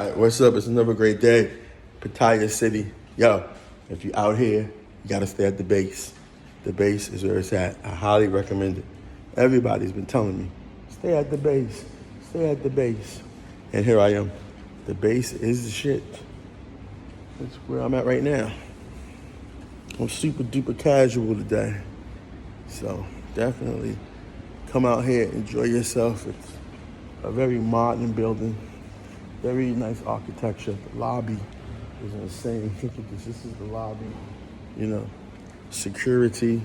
Alright, what's up? It's another great day. Pattaya City. Yo, if you're out here, you gotta stay at the base. The base is where it's at. I highly recommend it. Everybody's been telling me, stay at the base, stay at the base. And here I am. The base is the shit. That's where I'm at right now. I'm super duper casual today. So definitely come out here, enjoy yourself. It's a very modern building. Very nice architecture. The lobby is insane. Look at this. This is the lobby. You know, security.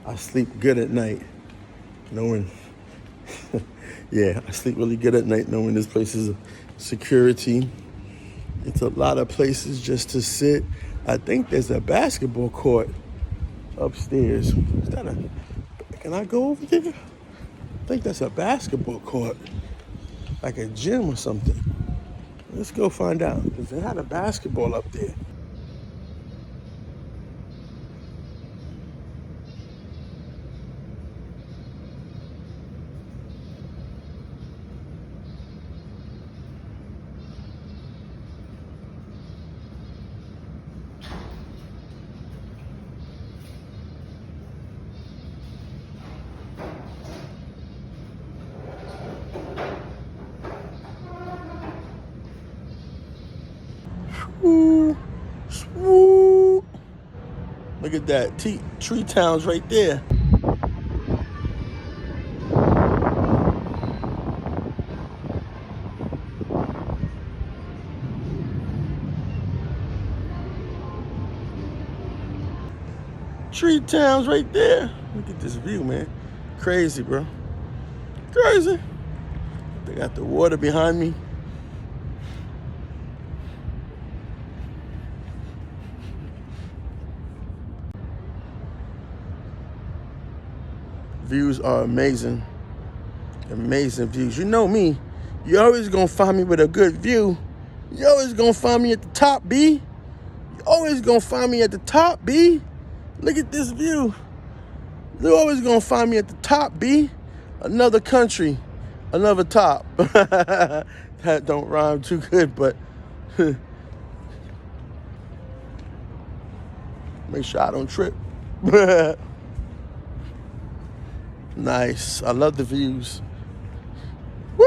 I sleep good at night knowing, yeah, I sleep really good at night knowing this place is security. It's a lot of places just to sit. I think there's a basketball court upstairs. Is that can I go over there? I think that's a basketball court, like a gym or something. Let's go find out, because they had a basketball up there. Ooh, swoop. Look at that, tree towns right there. Tree towns right there. Look at this view, man. Crazy, bro. Crazy. They got the water behind me. Views are amazing. Amazing views. You know me. You're always gonna find me with a good view. You're always gonna find me at the top, B. You're always gonna find me at the top, B. Look at this view. You're always gonna find me at the top, B. Another country, another top. That don't rhyme too good, but make sure I don't trip. Nice. I love the views. Woo!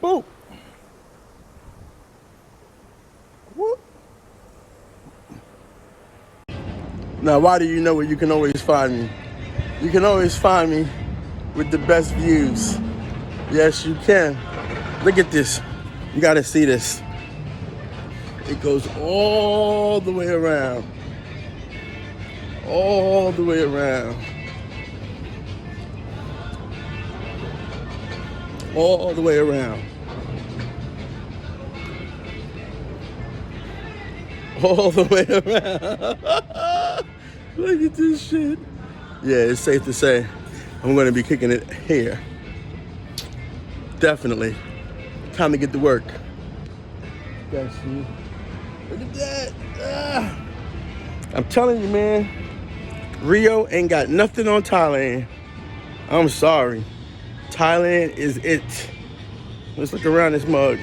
Boom. Whoop. Now, why do you know where you can always find me? You can always find me with the best views. Yes, you can. Look at this. You gotta see this. It goes all the way around. All the way around. All the way around. All the way around. Look at this shit. Yeah, it's safe to say I'm gonna be kicking it here. Definitely. Time to get to work. Guys, see? Look at that. Ah. I'm telling you, man, Rio ain't got nothing on Thailand. I'm sorry. Thailand is it. Let's look around this mug.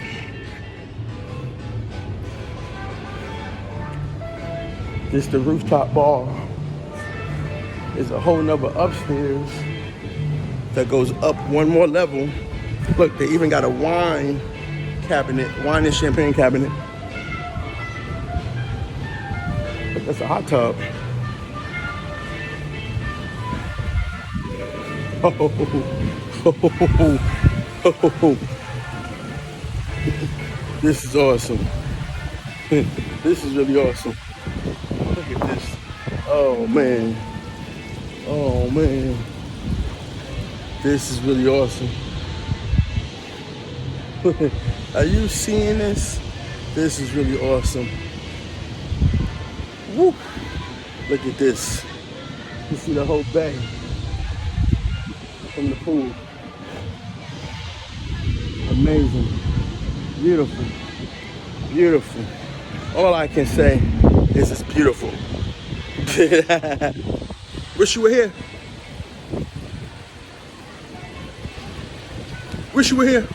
This the rooftop bar. There's a whole nother upstairs that goes up one more level. Look, they even got a wine cabinet, wine and champagne cabinet. Look, that's a hot tub. This is awesome. This is really awesome. Look at this. Oh man. Oh man. This is really awesome. Are you seeing this? This is really awesome. Woo. Look at this. You see the whole bay from the pool. Amazing. Beautiful. Beautiful. All I can say is it's beautiful. Wish you were here. Wish you were here.